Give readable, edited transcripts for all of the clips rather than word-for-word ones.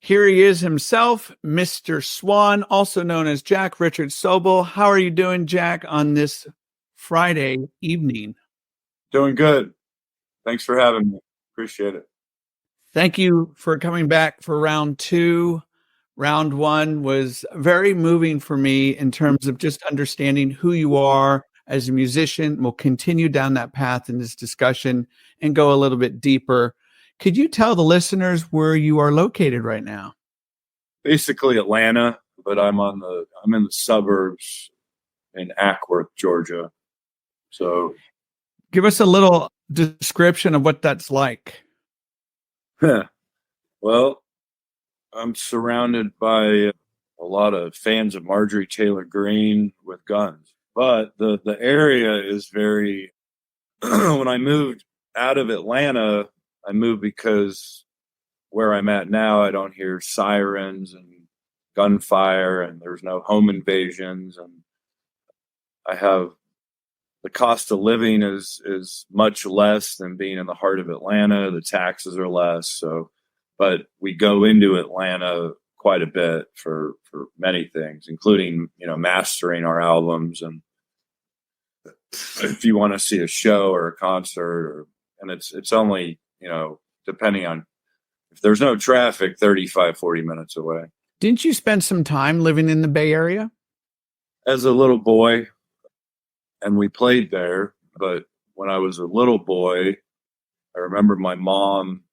Here he is himself, Mr. Swan, also known as Jack Richard Sobel. How are you doing, Jack, on this Friday evening? Doing good. Thanks for having me. Appreciate it. Thank you for coming back for round two. Round one was very moving for me in terms of just understanding who you are as a musician. We'll continue down that path in this discussion and go a little bit deeper. Could you tell the listeners where you are located right now? Basically Atlanta, but I'm in the suburbs in Ackworth, Georgia. So give us a little description of what that's like. Well, I'm surrounded by a lot of fans of Marjorie Taylor Greene with guns. But the area is very when I moved out of Atlanta, I moved because where I'm at now, I don't hear sirens and gunfire, and there's no home invasions, and I have the cost of living is much less than being in the heart of Atlanta. The taxes are less, but we go into Atlanta quite a bit for many things, including mastering our albums, and if you want to see a show or a concert, and it's only depending on if there's no traffic, 35-40 minutes away. Didn't you spend some time living in the Bay Area? As a little boy, and we played there, but when I was a little boy, I remember my mom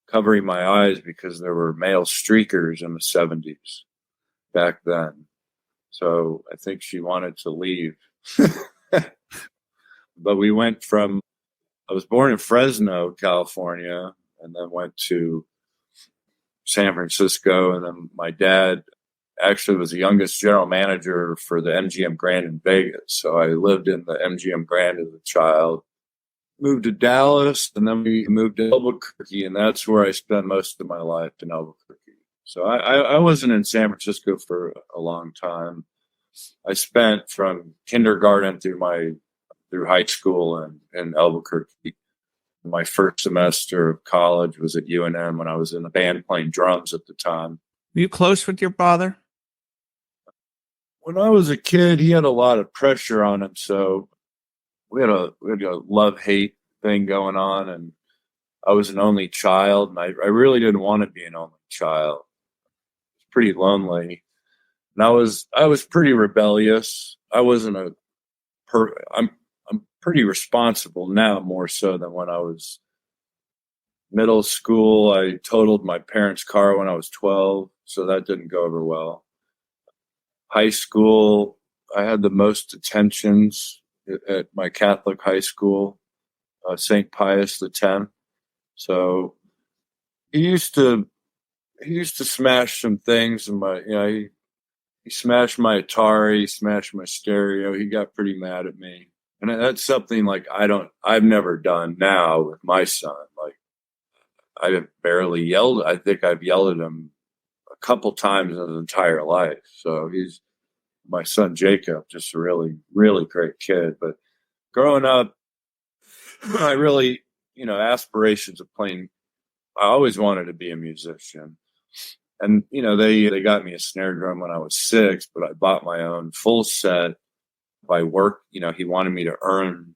covering my eyes because there were male streakers in the 70s back then. So I think she wanted to leave. But we went I was born in Fresno, California, and then went to San Francisco. And then my dad actually was the youngest general manager for the MGM Grand in Vegas. So I lived in the MGM Grand as a child. Moved to Dallas, and then we moved to Albuquerque, and that's where I spent most of my life, in Albuquerque. So I wasn't in San Francisco for a long time. I spent from kindergarten through high school in Albuquerque. My first semester of college was at UNM when I was in a band playing drums at the time. Were you close with your father? When I was a kid, he had a lot of pressure on him, so we had a love-hate thing going on, and I was an only child, and I really didn't want to be an only child. It was pretty lonely, and I was pretty rebellious. I wasn't I'm pretty responsible now, more so than when I was middle school. I totaled my parents' car when I was 12, so that didn't go over well. High school, I had the most attentions at my Catholic high school, St. Pius X. So he used to smash some things, and he smashed my Atari, he smashed my stereo. He got pretty mad at me, and that's something like I've never done now with my son. Like I barely yelled. I think I've yelled at him a couple times in his entire life. So he's my son Jacob, just a really, really great kid. But growing up, I really, aspirations of playing. I always wanted to be a musician, and they got me a snare drum when I was 6, but I bought my own full set by work. He wanted me to earn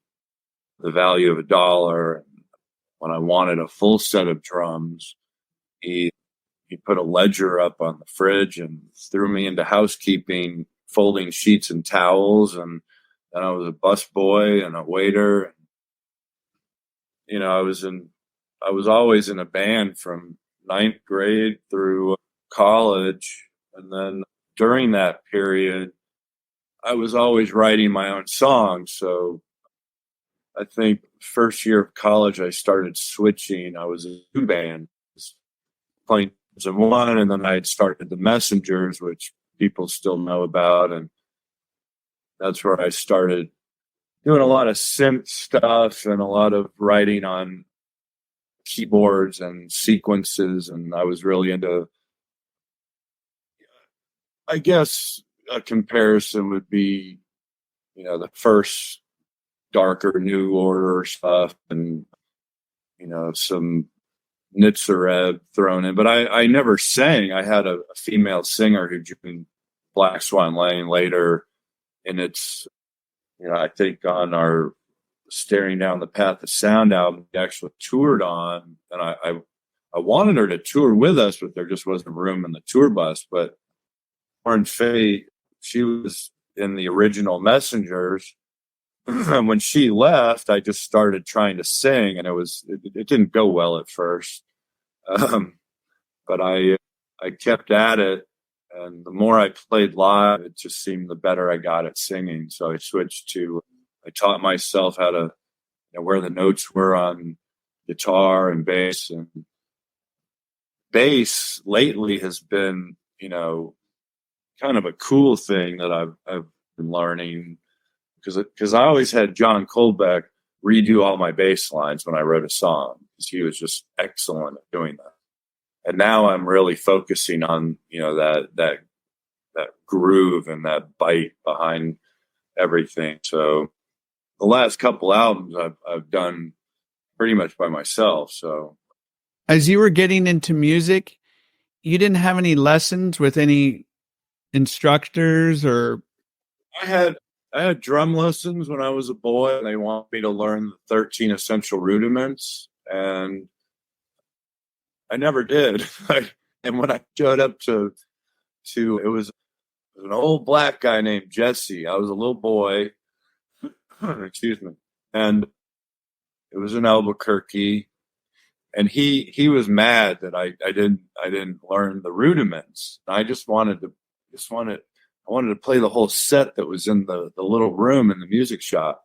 the value of $1. When I wanted a full set of drums, he put a ledger up on the fridge and threw me into housekeeping, folding sheets and towels, and then I was a busboy and a waiter. I was always in a band from 9th grade through college, and then during that period, I was always writing my own songs. So I think first year of college, I started switching. I was in 2 bands, playing in one, and then I had started the Messengers, which people still know about, and that's where I started doing a lot of synth stuff and a lot of writing on keyboards and sequences, and I was really into, I guess a comparison would be, the first darker New Order stuff, and some Nitzareb thrown in, but I never sang. I had a female singer who joined Black Swan Lane later, and it's, I think on our Staring Down the Path of Sound album we actually toured on, and I wanted her to tour with us, but there just wasn't room in the tour bus. But Lauren Faye, she was in the original Messengers. When she left, I just started trying to sing, and it didn't go well at first. But I kept at it, and the more I played live, it just seemed the better I got at singing. So I taught myself how to, where the notes were on guitar and bass. And bass lately has been, kind of a cool thing that I've been learning, because I always had John Colbeck redo all my bass lines when I wrote a song, because he was just excellent at doing that. And now I'm really focusing on, that groove and that bite behind everything. So the last couple albums I've done pretty much by myself. So as you were getting into music, you didn't have any lessons with any instructors? Or I had drum lessons when I was a boy, and they want me to learn the 13 essential rudiments, and I never did. And when I showed up to it was an old black guy named Jesse. I was a little boy, excuse me, and it was in Albuquerque, and he was mad that I didn't learn the rudiments. I wanted to play the whole set that was in the little room in the music shop.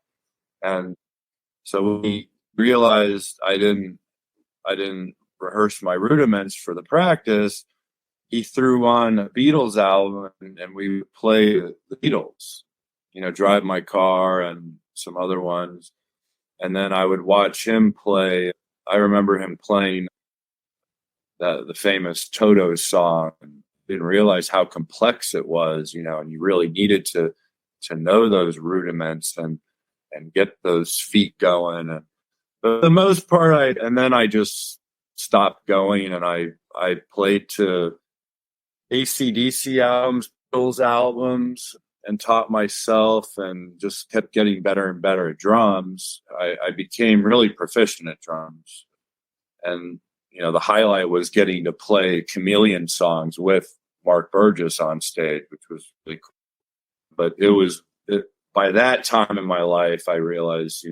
And so we realized I didn't rehearse my rudiments for the practice. He threw on a Beatles album, and we would play the Beatles, Drive My Car and some other ones. And then I would watch him play. I remember him playing the famous Toto song, and didn't realize how complex it was, and you really needed to know those rudiments and get those feet going. And for the most part, I just stopped going, and I played to AC/DC albums, Beatles albums, and taught myself, and just kept getting better and better at drums. I became really proficient at drums. And, the highlight was getting to play Chameleon songs with Mark Burgess on stage, which was really cool. But by that time in my life, I realized,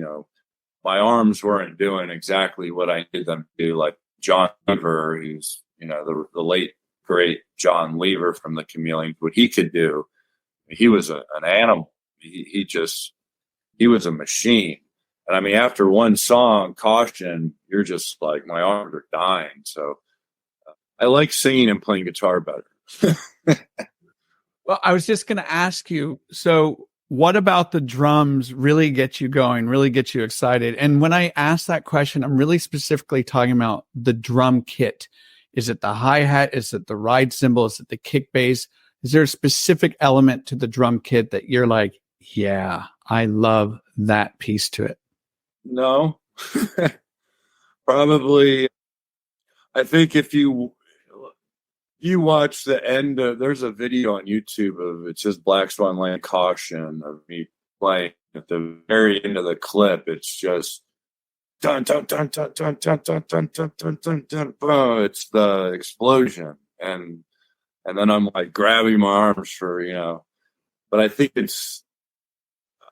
my arms weren't doing exactly what I needed them to do. Like John Lever, who's, the late, great John Lever from the Chameleons, what he could do. He was an animal. He was a machine. And I mean, after one song, Caution, you're just like, my arms are dying. So I like singing and playing guitar better. Well, I was just going to ask you, so what about the drums really gets you going, really gets you excited? And when I ask that question, I'm really specifically talking about the drum kit. Is it the hi-hat? Is it the ride cymbal? Is it the kick bass? Is there a specific element to the drum kit that you're like, yeah, I love that piece to it? No. Probably, I think if you watch the end of, there's a video on YouTube of, it's just Black Swan Lane Caution, of me playing at the very end of the clip. It's just dun dun dun dun dun dun dun dun dun dun dun dun. Boom. It's the explosion, and then I'm like grabbing my arms for, but I think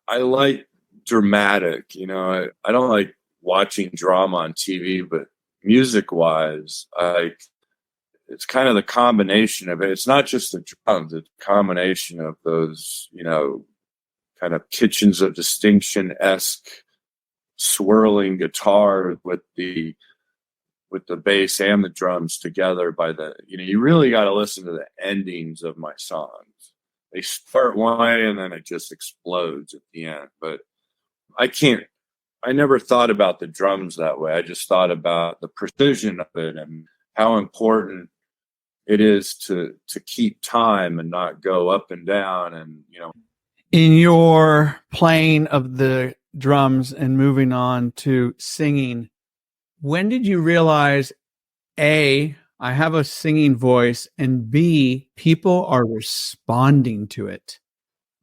I like dramatic, I don't like watching drama on TV, but music wise, it's kind of the combination of it. It's not just the drums, it's a combination of those, kind of Kitchens of Distinction-esque swirling guitar with the bass and the drums together. You really got to listen to the endings of my songs. They start one way and then it just explodes at the end. But I never thought about the drums that way. I just thought about the precision of it and how important it is to keep time and not go up and down. And, in your playing of the drums and moving on to singing, when did you realize A, I have a singing voice, and B, people are responding to it.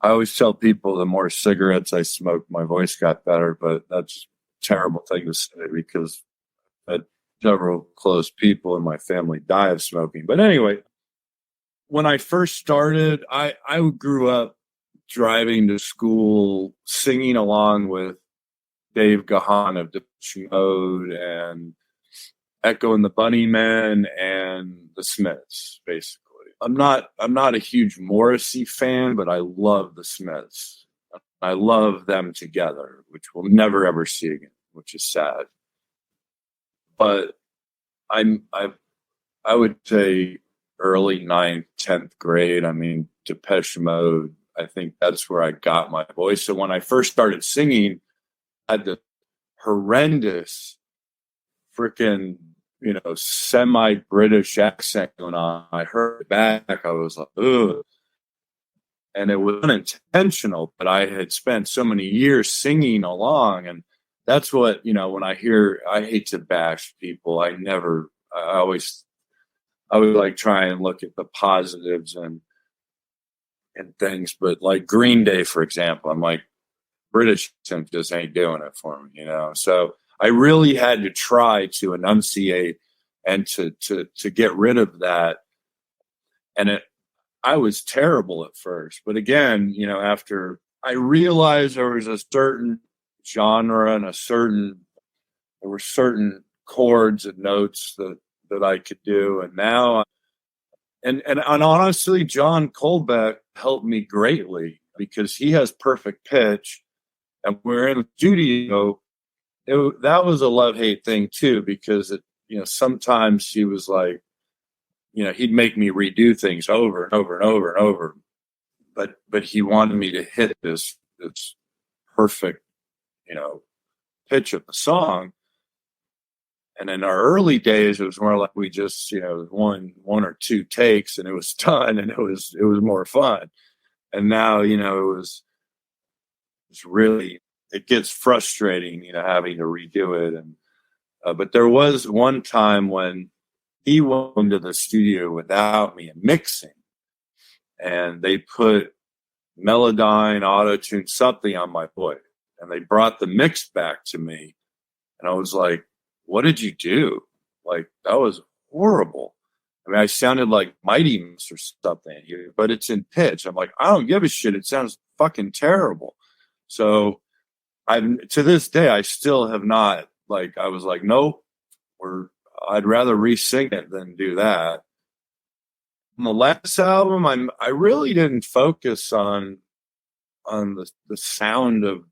I always tell people the more cigarettes I smoked, my voice got better, but that's a terrible thing to say because several close people in my family die of smoking. But anyway, when I first started, I grew up driving to school, singing along with Dave Gahan of Depeche Mode and Echo and the Bunnymen and the Smiths, basically. I'm not a huge Morrissey fan, but I love the Smiths. I love them together, which we'll never ever see again, which is sad. But I would say early 9th, 10th grade. I mean, Depeche Mode, I think that's where I got my voice. So when I first started singing, I had the horrendous freaking, semi-British accent going on. I heard it back. I was like, ugh. And it was unintentional, but I had spent so many years singing along. And that's what, when I hate to bash people. I would like try and look at the positives and things. But like Green Day, for example, I'm like, British accent just ain't doing it for me, So I really had to try to enunciate and to get rid of that. And I was terrible at first, but again, after I realized there was a certain genre and there were certain chords and notes that I could do. And now, and honestly, John Colbeck helped me greatly because he has perfect pitch, and we're in the studio. That was a love-hate thing too, because sometimes he was like, he'd make me redo things over and over and over and over. But he wanted me to hit this perfect, pitch of the song. And in our early days, it was more like we just, one or two takes and it was done, and it was more fun. And now, it's really, it gets frustrating, having to redo it. And but there was one time when he went into the studio without me and mixing, and they put Melodyne, Auto-Tune, something on my voice, and they brought the mix back to me, and I was like, "What did you do? Like, that was horrible." I mean, I sounded like Mighty Mouse or something here, but it's in pitch. I'm like, I don't give a shit. It sounds fucking terrible. So to this day, I still have not, I was like, nope, I'd rather re-sing it than do that. On the last album, I really didn't focus on the sound of,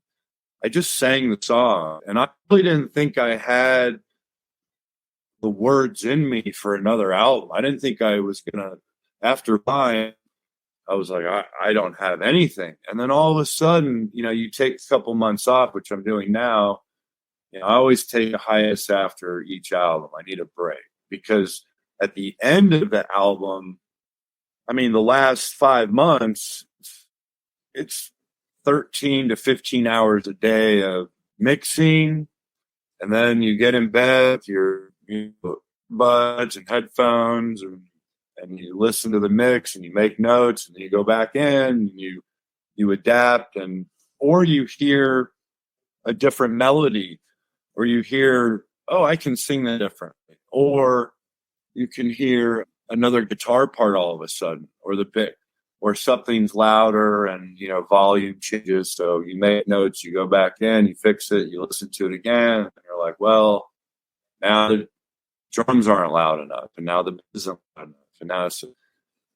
I just sang the song, and I really didn't think I had the words in me for another album. I didn't think I was gonna, after mine, I was like, I don't have anything. And then all of a sudden, you take a couple months off, which I'm doing now. I always take a hiatus after each album. I need a break because at the end of the album, I mean, the last 5 months, it's 13 to 15 hours a day of mixing. And then you get in bed with your buds and headphones, and you listen to the mix and you make notes, and then you go back in and you adapt, or you hear a different melody, or you hear, oh, I can sing that differently, or you can hear another guitar part all of a sudden, or the bit, or something's louder and volume changes. So you make notes, you go back in, you fix it, you listen to it again, and you're like, well, now the drums aren't loud enough, and now the bass isn't loud enough, and now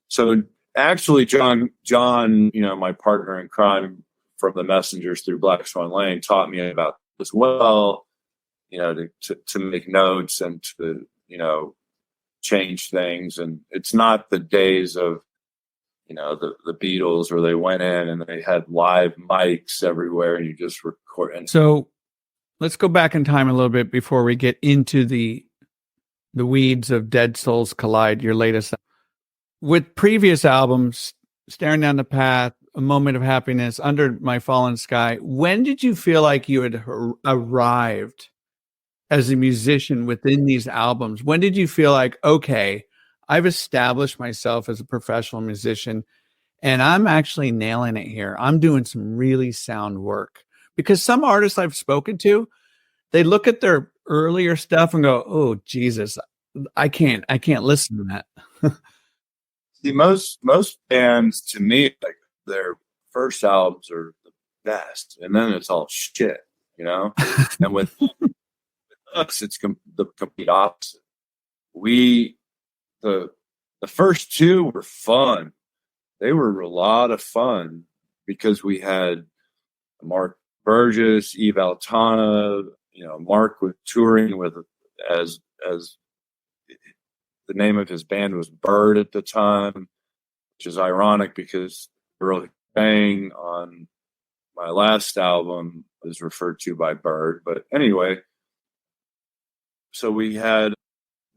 so actually John, my partner in crime from the Messengers through Black Swan Lane, taught me about as well, to make notes and to change things. And it's not the days of the Beatles where they went in and they had live mics everywhere and you just record. And so let's go back in time a little bit before we get into the weeds of Dead Souls Collide, your latest. With previous albums, Staring Down the Path, A Moment of Happiness, Under My Fallen Sky, when did you feel like you had arrived as a musician within these albums? When did you feel like, okay, I've established myself as a professional musician and I'm actually nailing it here? I'm doing some really sound work. Because some artists I've spoken to, they look at their earlier stuff and go, "Oh, Jesus, I can't listen to that." See, most bands, to me, like their first albums are the best, and then it's all shit, you know. And with us, it's the complete opposite. We the the first two were fun. They were a lot of fun because we had Mark Burgess, Eve Altana. You know, Mark was touring with as the name of his band was Bird at the time, which is ironic because Earl Bang on my last album was referred to by Bird. But anyway, so we had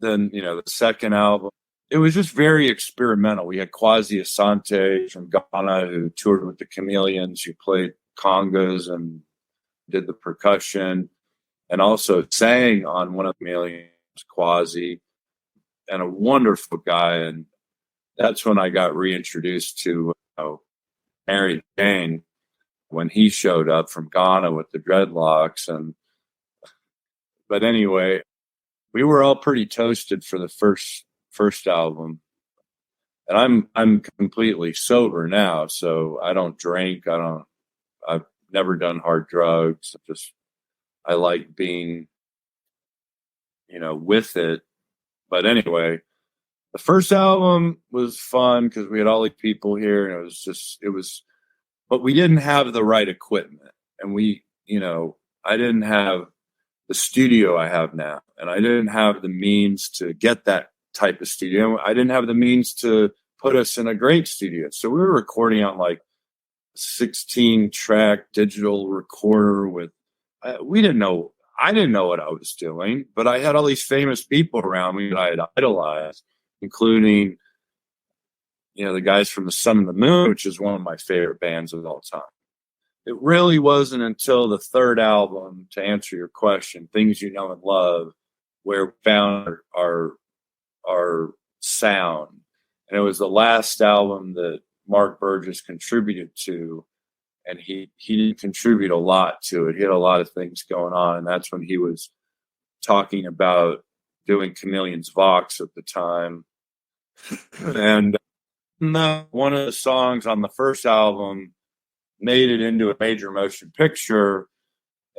then, you know, the second album. It was just very experimental. We had Kwasi Asante from Ghana who toured with the Chameleons, who played congas and did the percussion, and also sang on one of the Chameleons, Kwasi, and a wonderful guy. And that's when I got reintroduced to Mary Jane when he showed up from Ghana with the dreadlocks. But anyway, we were all pretty toasted for the first album, and I'm completely sober now, so I don't drink. I've never done hard drugs. I like being, you know, with it. But anyway, the first album was fun because we had all these people here, and it was, but we didn't have the right equipment, and I didn't have the studio I have now, and I didn't have the means to get that type of studio. I didn't have the means to put us in a great studio, so we were recording on like 16-track digital recorder with. We didn't know. I didn't know what I was doing, but I had all these famous people around me that I had idolized, including, you know, the guys from the Sun and the Moon, which is one of my favorite bands of all time. It really wasn't until the third album, to answer your question, Things You Know and Love, where we found our sound. And it was the last album that Mark Burgess contributed to, and he didn't contribute a lot to it. He had a lot of things going on, and that's when he was talking about doing Chameleon's Vox at the time. And one of the songs on the first album made it into a major motion picture,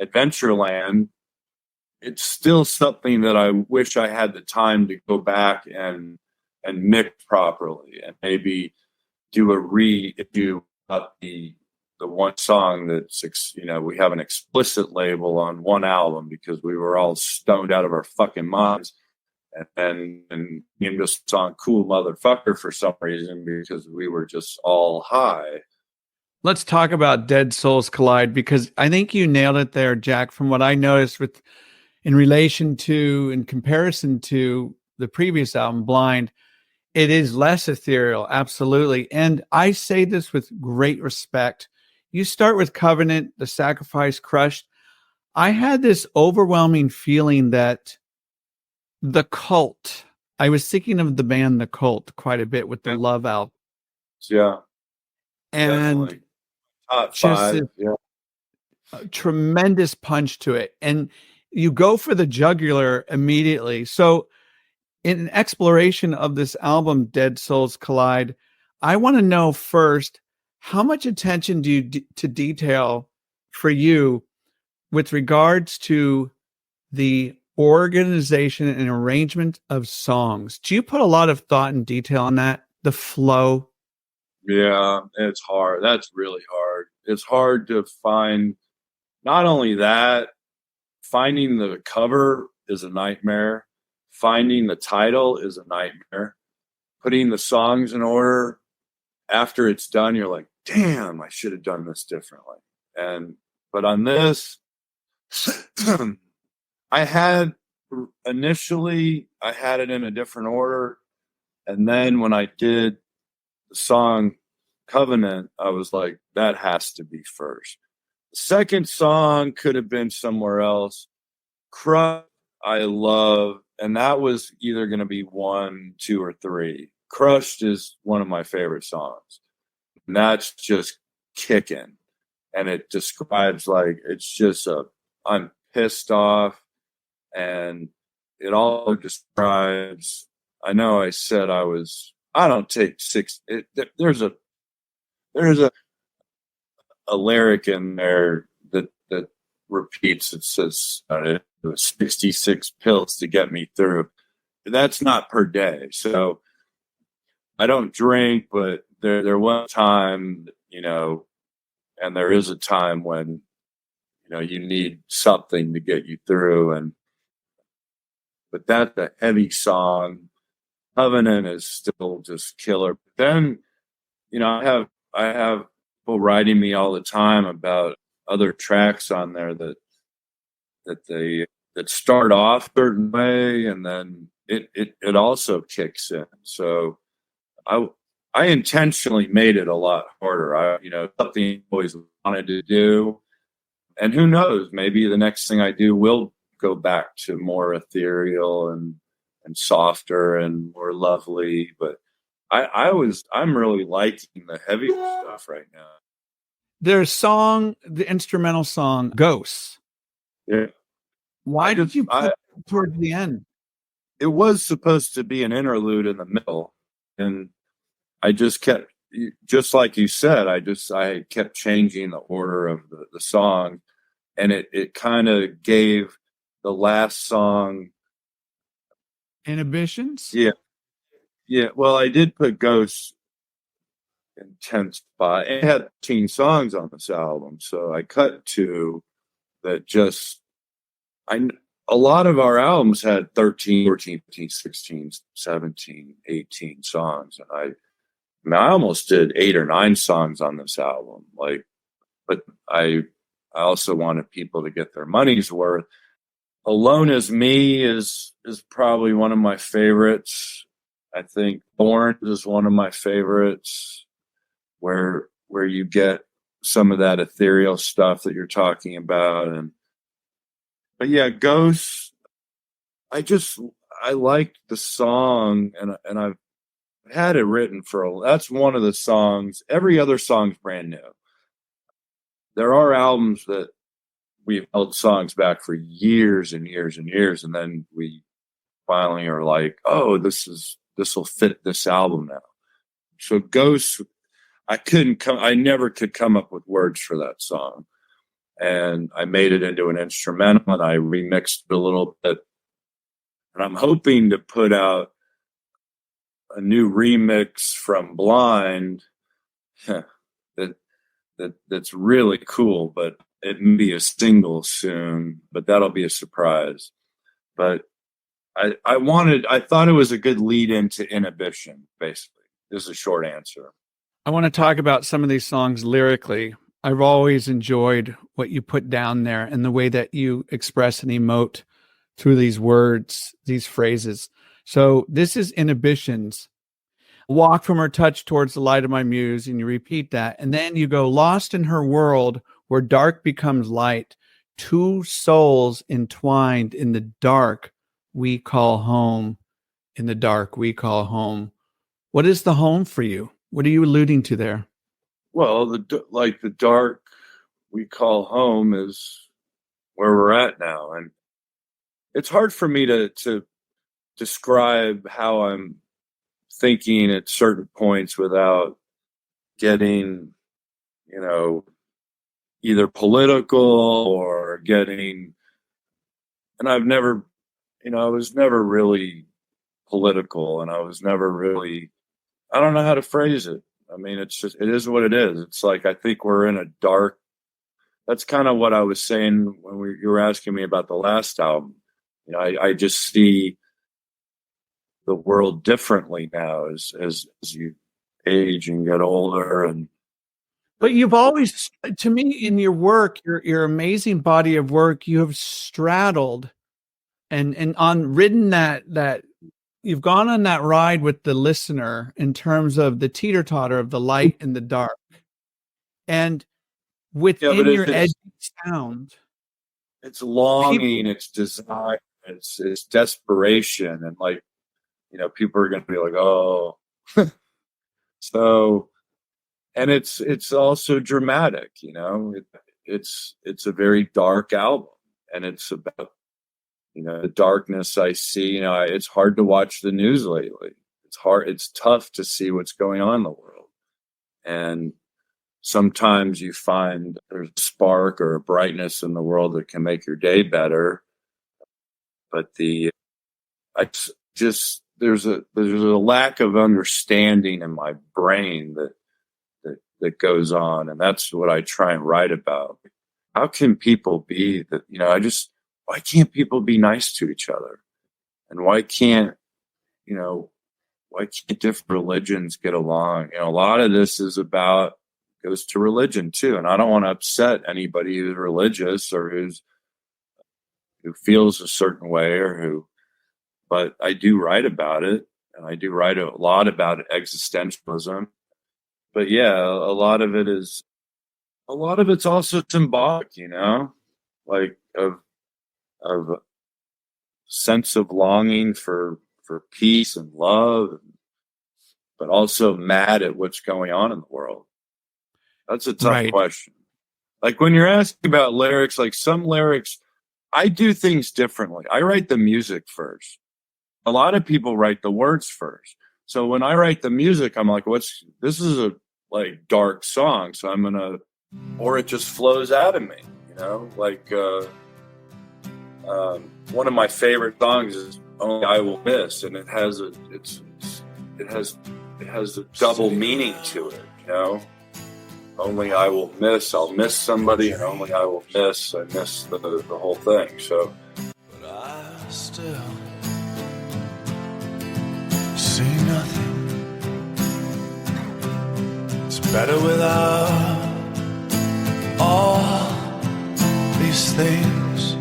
Adventureland. It's still something that I wish I had the time to go back and mix properly, and maybe do a redo of the one song that's, you know, we have an explicit label on one album because we were all stoned out of our fucking minds, and named this song Cool Motherfucker for some reason because we were just all high. Let's talk about Dead Souls Collide, because I think you nailed it there, Jack. From what I noticed in comparison to the previous album, Blind, it is less ethereal, absolutely. And I say this with great respect. You start with Covenant, The Sacrifice, Crushed. I had this overwhelming feeling that The Cult, I was thinking of the band The Cult quite a bit with the Love album. Yeah. And definitely. Top five, a tremendous punch to it. And you go for the jugular immediately. So in an exploration of this album, Dead Souls Collide, I want to know first, how much attention do you to detail for you with regards to the organization and arrangement of songs? Do you put a lot of thought and detail on that? The flow? Yeah, it's hard. That's really hard. It's hard to find. Not only that, finding the cover is a nightmare. Finding the title is a nightmare. Putting the songs in order after it's done, you're like, damn, I should have done this differently. But on this, I had it in a different order. And then when I did the song Covenant, I was like, that has to be first. The second song could have been somewhere else. Crush I love, and that was either going to be 1, 2, or 3. Crushed is one of my favorite songs. And that's just kicking. And it describes like, it's just I'm pissed off. And it all describes, I know I said I don't take there's a lyric in there that repeats. It says, it was 66 pills to get me through. That's not per day. So I don't drink, but there was time, and there is a time when, you need something to get you through. But that's a heavy song. Covenant is still just killer. But then, I have people writing me all the time about other tracks on there that start off a certain way, and then it also kicks in. So I intentionally made it a lot harder. Something I always wanted to do, and who knows, maybe the next thing I do will go back to more ethereal and softer and more lovely. But I'm really liking the heavy stuff right now. The instrumental song Ghosts. Yeah. Why did you put it towards the end? It was supposed to be an interlude in the middle, and I just kept, just like you said, I kept changing the order of the song, and it kind of gave the last song Inhibitions. Yeah. Well, I did put Ghosts in 10th spot. It had 13 songs on this album, so I cut 2 that just a lot of our albums had 13, 14, 15, 16, 17, 18 songs. And I almost did 8 or 9 songs on this album. But I also wanted people to get their money's worth. Alone As Me is probably one of my favorites. I think Born is one of my favorites, where you get some of that ethereal stuff that you're talking about. But yeah, Ghosts, I liked the song, and I've had it written that's one of the songs. Every other song's brand new. There are albums that we've held songs back for years and years and years, and then we finally are like, oh, this will fit this album now. So Ghosts, I never could come up with words for that song. And I made it into an instrumental, and I remixed it a little bit. And I'm hoping to put out a new remix from Blind that's really cool, but it may be a single soon, but that'll be a surprise. But I thought it was a good lead into Inhibition, basically. This is a short answer. I want to talk about some of these songs lyrically. I've always enjoyed what you put down there and the way that you express and emote through these words, these phrases. So this is Inhibitions. Walk from her touch towards the light of my muse, and you repeat that. And then you go, lost in her world where dark becomes light, 2 souls entwined in the dark we call home, in the dark we call home. What is the home for you? What are you alluding to there? Well, the dark we call home is where we're at now. And it's hard for me to describe how I'm thinking at certain points without getting, either political or getting, and I was never really political, and I was never really, I don't know how to phrase it. I mean, it is what it is. It's like, I think we're in a dark, that's kind of what I was saying when you were asking me about the last album. I just see the world differently now as you age and get older. But you've always, to me, in your work, your amazing body of work, you have straddled and ridden that you've gone on that ride with the listener in terms of the teeter-totter of the light and the dark. And within your edgy sound, it's longing, it's desire, It's desperation, and like, people are going to be like, oh, so, and it's also dramatic, it's a very dark album, and it's about, the darkness I see. It's hard to watch the news lately. It's tough to see what's going on in the world. And sometimes you find there's a spark or a brightness in the world that can make your day better. But there's a lack of understanding in my brain that goes on. And that's what I try and write about. How can people be that, why can't people be nice to each other? And why can't different religions get along? A lot of this goes to religion too. And I don't want to upset anybody who's religious or who feels a certain way but I do write about it, and I do write a lot about existentialism. But yeah, a lot of it's also symbolic, like of sense of longing for peace and love, but also mad at what's going on in the world. That's a tough question. Like when you're asking about lyrics, like some lyrics, I do things differently. I write the music first. A lot of people write the words first. So when I write the music, I'm like, this is a like dark song. So or it just flows out of me, like, one of my favorite songs is Only I Will Miss. And it has a double meaning to it, Only I will miss, I'll miss somebody, and only I will miss, I miss the whole thing. So, but I still see nothing. It's better without all these things,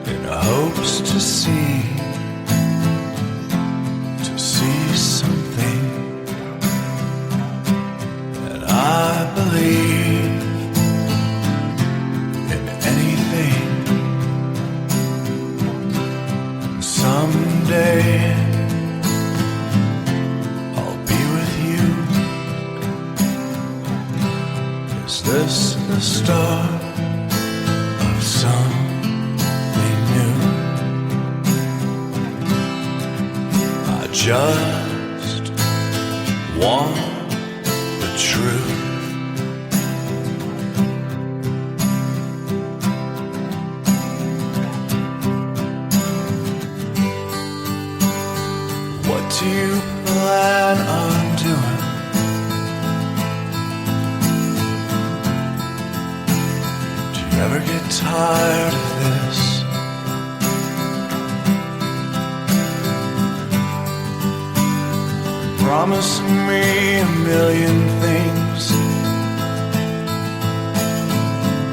in hopes to see something. And I believe in anything. Someday I'll be with you. Is this the start of something new? I just want the truth. What do you plan on doing? Do you ever get tired of this? Promising me a million things.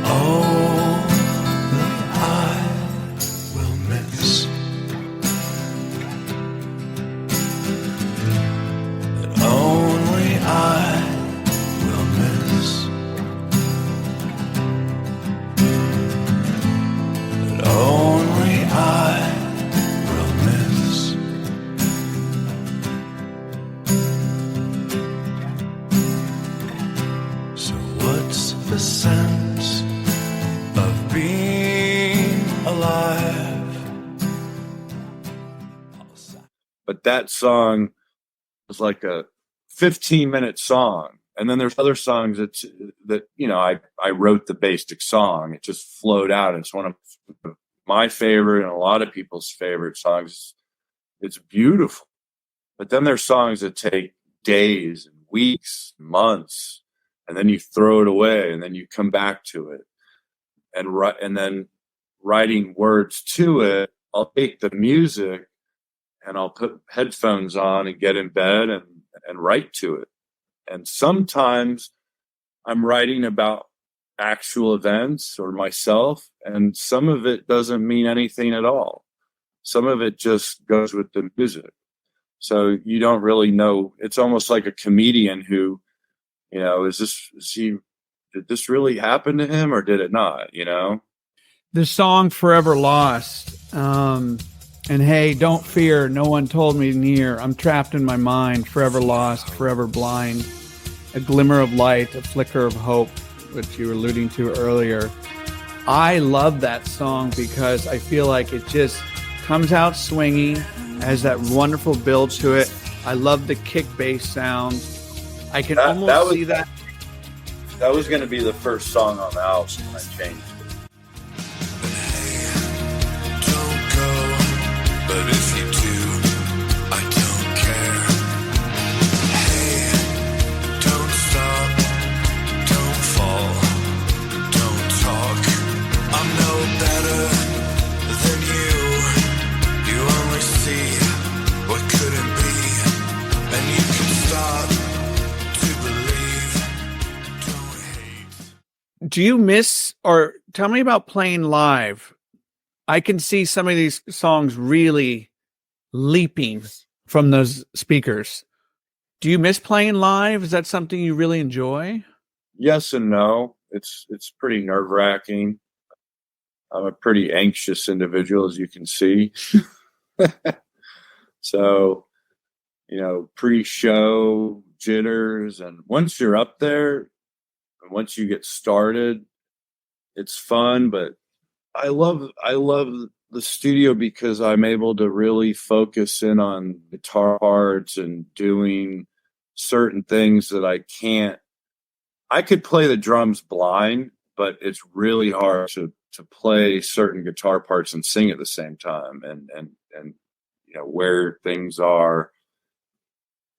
Only I will miss. That only I will miss. That only I will miss. So what's the sense of being alive? But that song was like a 15-minute song. And then there's other songs that I wrote the basic song. It just flowed out. It's one of my favorite and a lot of people's favorite songs. It's beautiful. But then there's songs that take days and weeks, months, and then you throw it away, and then you come back to it. And then writing words to it, I'll take the music and I'll put headphones on and get in bed and write to it. And sometimes I'm writing about actual events or myself, and some of it doesn't mean anything at all. Some of it just goes with the music. So you don't really know. It's almost like a comedian who, did this really happen to him or did it not, The song Forever Lost. And hey, don't fear, no one told me near. I'm trapped in my mind, forever lost, forever blind. A glimmer of light, a flicker of hope, which you were alluding to earlier. I love that song because I feel like it just comes out swinging, has that wonderful build to it. I love the kick bass sound. I can almost see that. That was going to be the first song on the album when I changed it. Don't go, but if you do, I don't care. Hey, don't stop, don't fall, don't talk. I'm no better than you. You only see what couldn't be, and you can start to believe. Don't hate. Do you miss, or tell me about playing live? I can see some of these songs really leaping from those speakers. Do you miss playing live? Is that something you really enjoy? Yes and no. It's pretty nerve-wracking. I'm a pretty anxious individual, as you can see. So, pre-show jitters, and once you're up there, and once you get started, it's fun. But I love the studio because I'm able to really focus in on guitar parts and doing certain things that I could play the drums blind, but it's really hard to play certain guitar parts and sing at the same time, and where things are.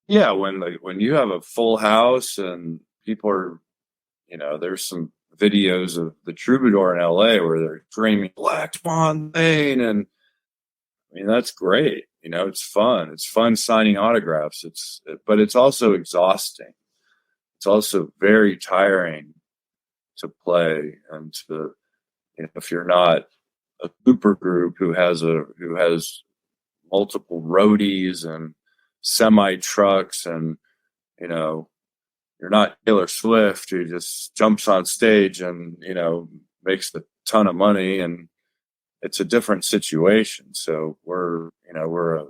Yeah, when you have a full house and people are, there's some videos of the Troubadour in LA where they're screaming Black Swan Lane, and I mean that's great. It's fun. It's fun signing autographs. But it's also exhausting. It's also very tiring to play, and if you're not a super group who has multiple roadies and semi trucks, and you're not Taylor Swift who just jumps on stage and makes a ton of money, and it's a different situation. So we're a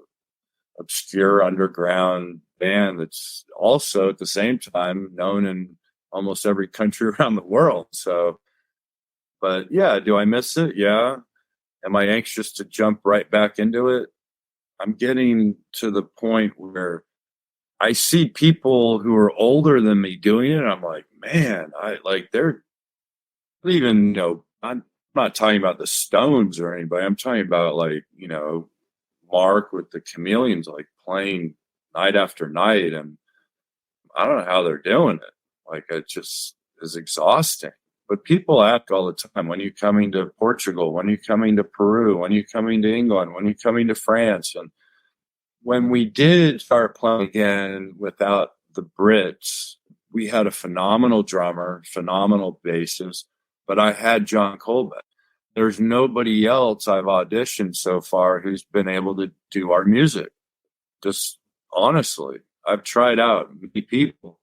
obscure underground band that's also at the same time known in almost every country around the world. So, but yeah, do I miss it? Yeah. Am I anxious to jump right back into it? I'm getting to the point where I see people who are older than me doing it, and I'm like, man, they're even, I'm not talking about the Stones or anybody. I'm talking about Mark with the Chameleons, like playing night after night, and I don't know how they're doing it. Like, it just is exhausting. But people ask all the time, when are you coming to Portugal? When are you coming to Peru? When are you coming to England? When are you coming to France? And when we did start playing again without the Brits, we had a phenomenal drummer, phenomenal bassist, but I had John Colbeck. There's nobody else I've auditioned so far who's been able to do our music. Just honestly, I've tried out many people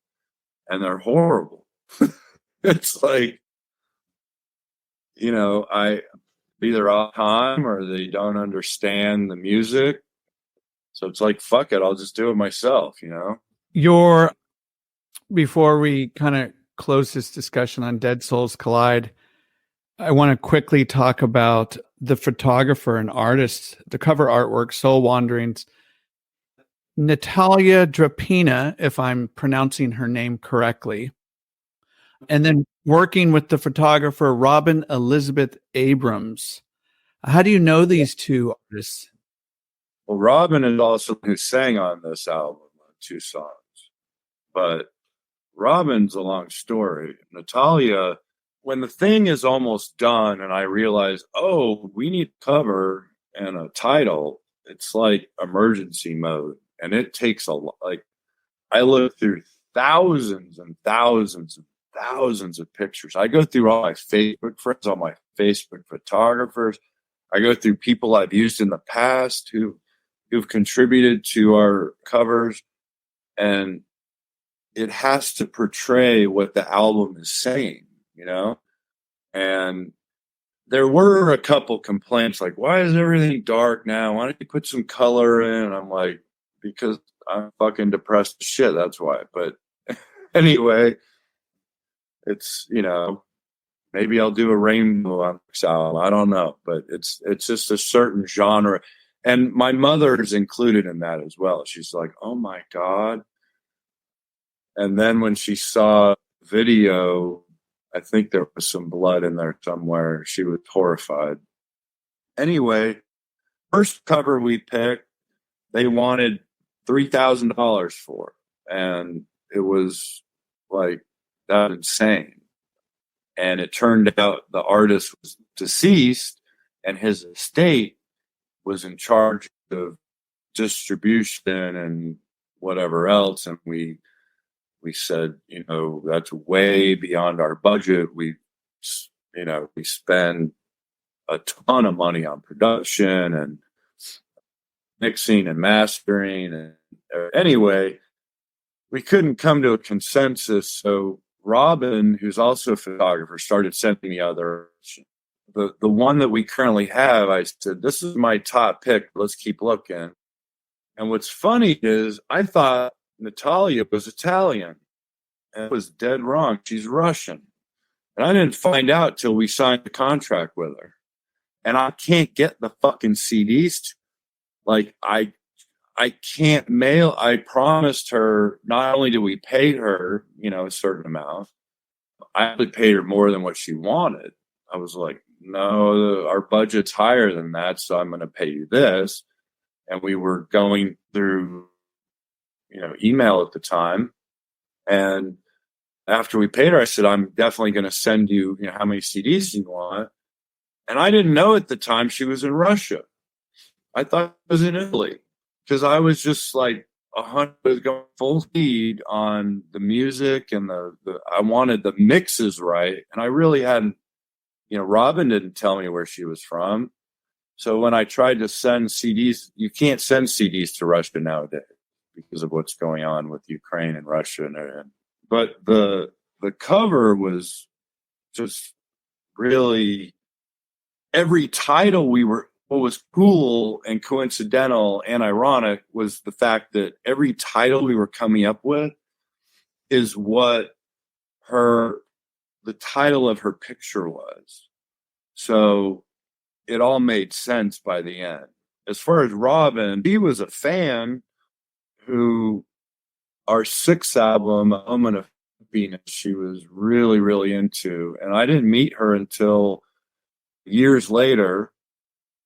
and they're horrible. It's like, I either off time or they don't understand the music. So it's like, fuck it, I'll just do it myself, Before we kind of close this discussion on Dead Souls Collide, I want to quickly talk about the photographer and artist, the cover artwork, Soul Wanderings. Natalia Drapina, if I'm pronouncing her name correctly. And then working with the photographer, Robin Elizabeth Abrams. How do you know these two artists? Well, Robin is also who sang on this album, 2 songs. But Robin's a long story. Natalia, when the thing is almost done and I realize, we need cover and a title, it's like emergency mode. And it takes a lot. Like, I look through thousands and thousands and thousands of pictures. I go through all my Facebook friends, all my Facebook photographers. I go through people I've used in the past who've contributed to our covers, and it has to portray what the album is saying, and there were a couple complaints like, why is everything dark now? Why don't you put some color in? I'm like, because I'm fucking depressed as shit. That's why. But anyway, it's, maybe I'll do a rainbow on this album. I don't know, but it's just a certain genre. And my mother is included in that as well. She's like, oh my God. And then when she saw video, I think there was some blood in there somewhere. She was horrified. Anyway, first cover we picked, they wanted $3,000 for. And it was like, that insane. And it turned out the artist was deceased and his estate was in charge of distribution and whatever else. And we said, that's way beyond our budget. We spend a ton of money on production and mixing and mastering. And anyway, we couldn't come to a consensus. So Robin, who's also a photographer, started sending me other. The one that we currently have, I said, this is my top pick. Let's keep looking. And what's funny is I thought Natalia was Italian. And it was dead wrong. She's Russian. And I didn't find out till we signed the contract with her. And I can't get the fucking CDs. Like, I can't mail. I promised her, not only did we pay her, a certain amount, I actually paid her more than what she wanted. I was like, no, our budget's higher than that, so I'm going to pay you this. And we were going through, email at the time. And after we paid her, I said, I'm definitely going to send you, how many CDs you want. And I didn't know at the time she was in Russia. I thought it was in Italy. Because I was just like 100 going full speed on the music and I wanted the mixes right. And I really hadn't, Robin didn't tell me where she was from. So when I tried to send CDs, you can't send CDs to Russia nowadays because of what's going on with Ukraine and Russia. But the cover was just really, every title what was cool and coincidental and ironic was the fact that every title we were coming up with is what the title of her picture was. So it all made sense by the end. As far as Robin, he was a fan who our sixth album, A Moment of Happiness, she was really, really into. And I didn't meet her until years later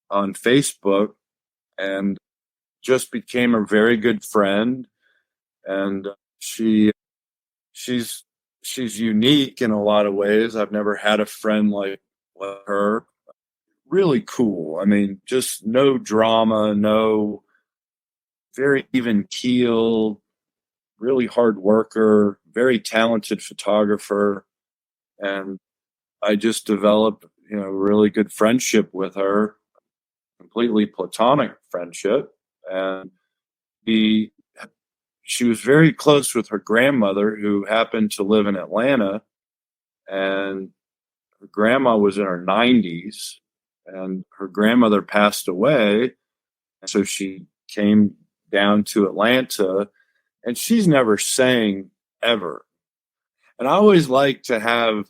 on Facebook, and just became a very good friend. And she's unique in a lot of ways. I've never had a friend like her. Really cool. I mean, just no drama, very even keeled, really hard worker, very talented photographer. And I just developed, a really good friendship with her. Completely platonic friendship. And she was very close with her grandmother, who happened to live in Atlanta, and her grandma was in her 90s, and her grandmother passed away. And so she came down to Atlanta, and she's never sang ever. And I always like to have,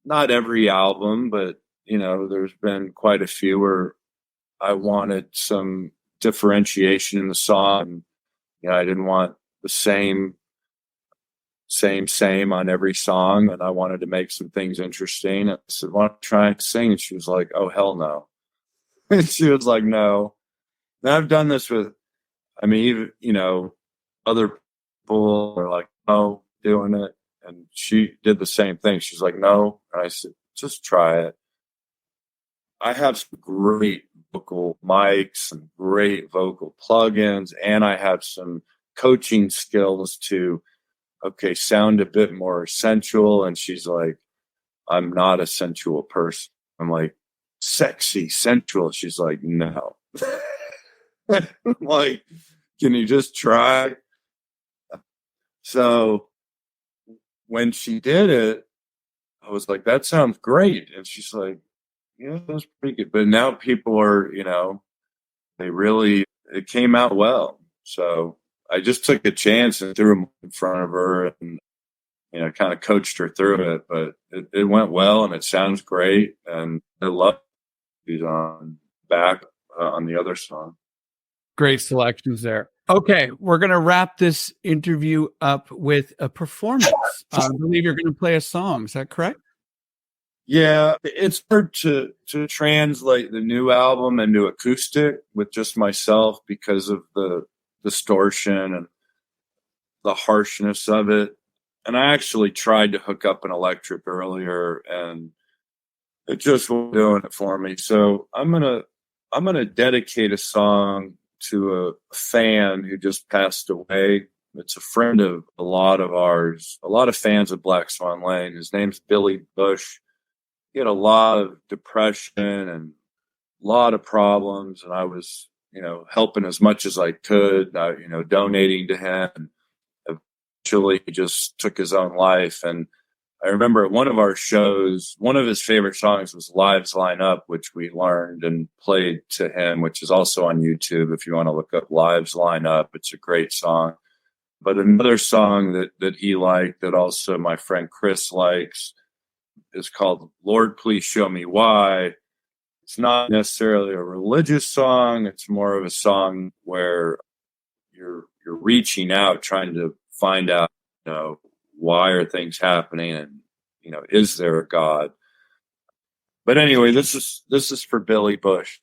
not every album, but there's been quite a few where I wanted some differentiation in the song. I didn't want the same on every song, and I wanted to make some things interesting. I said, why don't you try and sing? And she was like, oh, hell no. And she was like, no. And I've done this with, even, other people are like, no, doing it. And she did the same thing. She's like, no. And I said, just try it. I have some great vocal mics and great vocal plugins, and I have some coaching skills to, sound a bit more sensual. And she's like, I'm not a sensual person. I'm like, sexy, sensual. She's like, no. I'm like, can you just try? So when she did it, I was like, that sounds great. And she's like, Yeah, that was pretty good. But now people are, it came out well. So I just took a chance and threw them in front of her and, kind of coached her through it. But it went well and it sounds great. And I love these on back on the other song. Great selections there. Okay, we're going to wrap this interview up with a performance. I believe you're going to play a song. Is that correct? Yeah, it's hard to translate the new album into acoustic with just myself because of the distortion and the harshness of it. And I actually tried to hook up an electric earlier and it just wasn't doing it for me. So I'm gonna dedicate a song to a fan who just passed away. It's a friend of a lot of ours, a lot of fans of Black Swan Lane. His name's Billy Bush. He had a lot of depression and a lot of problems, and I was, helping as much as I could, donating to him. Eventually, he just took his own life. And I remember at one of our shows, one of his favorite songs was Lives Line Up, which we learned and played to him, which is also on YouTube if you want to look up Lives Line Up. It's a great song. But another song that he liked, that also my friend Chris likes, is called Lord Please Show Me Why. It's not necessarily a religious song. It's more of a song where you're reaching out, trying to find out, why are things happening, and is there a God? But anyway, this is for Billy Bush.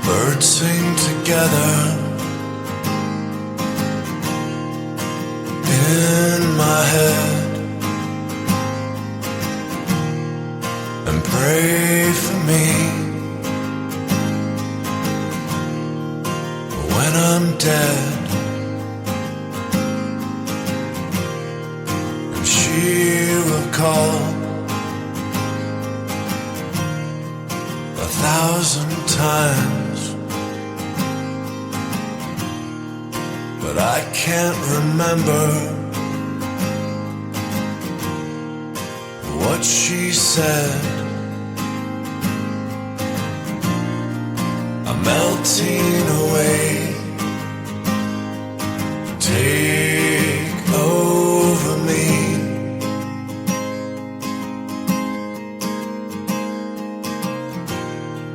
Birds sing together in my head and pray for me when I'm dead. And she will call 1,000 times. But I can't remember what she said. I'm melting away. Take over me.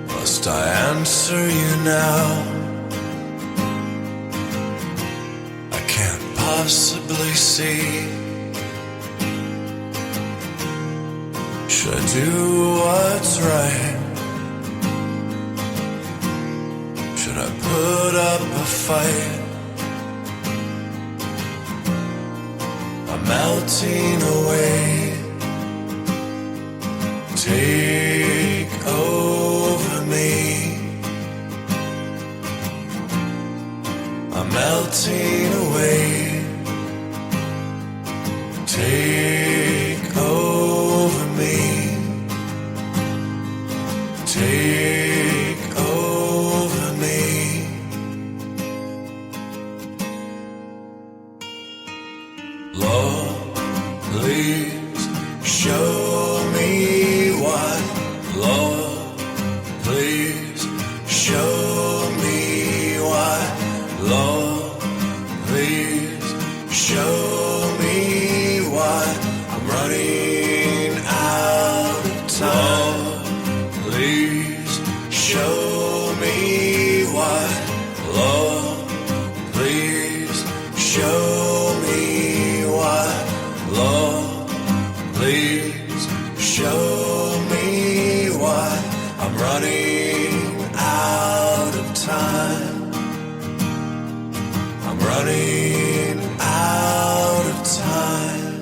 Must I answer you now? Possibly see. Should I do what's right? Should I put up a fight? I'm melting away. Take over me. I'm melting away. Take over me. Take over me. Lord, please show me why. Lord, please show me why. Lord, please show me why. I'm running out of time. Please show me why. Lord, please show me why. Lord, please show me why. I'm running out of time. I'm running out of time.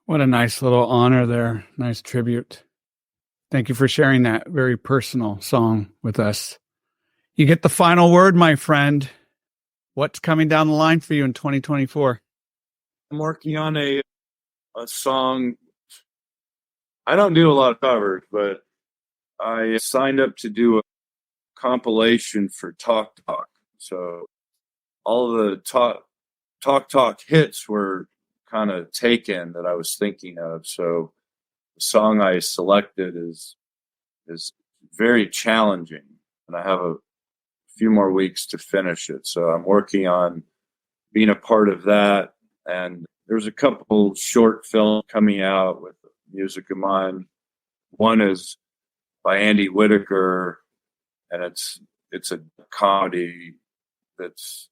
What a nice little honor there. Nice tribute. Thank you for sharing that very personal song with us. You get the final word, my friend. What's coming down the line for you in 2024? I'm working on a song. I don't do a lot of covers, but I signed up to do a compilation for Talk Talk. So all the Talk hits were kind of taken that I was thinking of. So the song I selected is very challenging, and I have a few more weeks to finish it. So I'm working on being a part of that. And there's a couple short films coming out with music of mine. One is by Andy Whitaker, and it's a comedy it's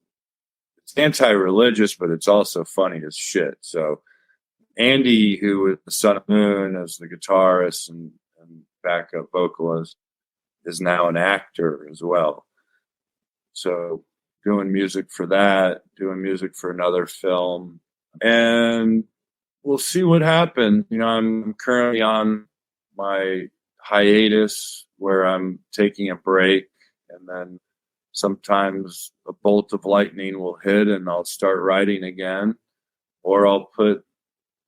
anti-religious, but it's also funny as shit. So Andy, who is the Son of Moon as the guitarist and backup vocalist, is now an actor as well. So doing music for that, doing music for another film, and we'll see what happens. You know, I'm currently on my hiatus where I'm taking a break, and then sometimes a bolt of lightning will hit and I'll start writing again, or I'll put,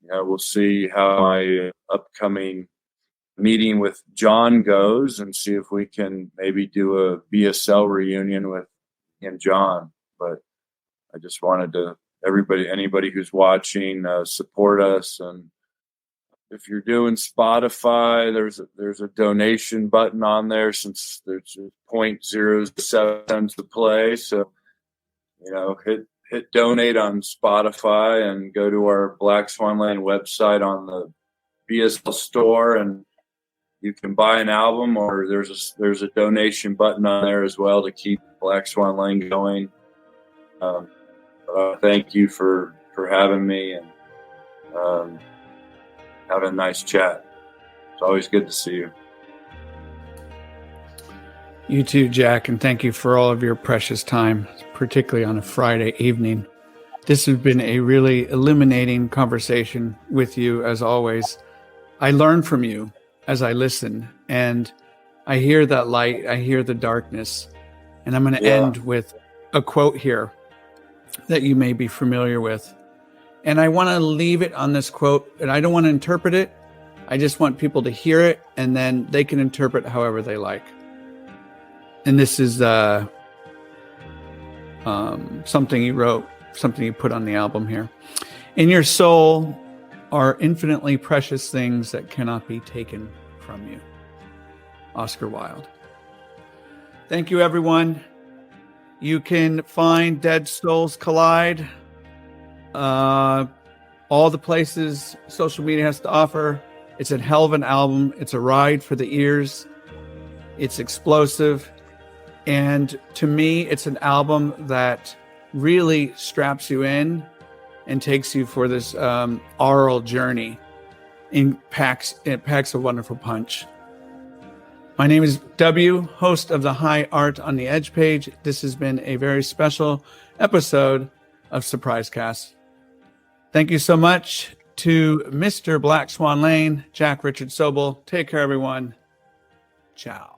we'll see how my upcoming meeting with John goes and see if we can maybe do a BSL reunion with and John. But I just wanted to anybody who's watching, support us. And if you're doing Spotify, there's a donation button on there, since there's 0.07 cents to play. So, hit donate on Spotify and go to our Black Swan Lane website on the BSL store, and you can buy an album, or there's a donation button on there as well to keep Black Swan Lane going. Thank you for having me, and having a nice chat. It's always good to see you. You too, Jack, and thank you for all of your precious time, particularly on a Friday evening. This has been a really illuminating conversation with you, as always. I learn from you as I listen, and I hear that light, I hear the darkness. And I'm going to end with a quote here that you may be familiar with. And I want to leave it on this quote, and I don't want to interpret it. I just want people to hear it, and then they can interpret however they like. And this is something you wrote, something you put on the album here. In your soul are infinitely precious things that cannot be taken from you. Oscar Wilde. Thank you, everyone. You can find Dead Souls Collide, all the places social media has to offer. It's a hell of an album. It's a ride for the ears. It's explosive. And to me, it's an album that really straps you in and takes you for this aural journey. It packs a wonderful punch. My name is W, host of the High Art on the Edge page. This has been a very special episode of Surprise Cast. Thank you so much to Mr. Black Swan Lane, Jack Richard Sobel. Take care, everyone. Ciao.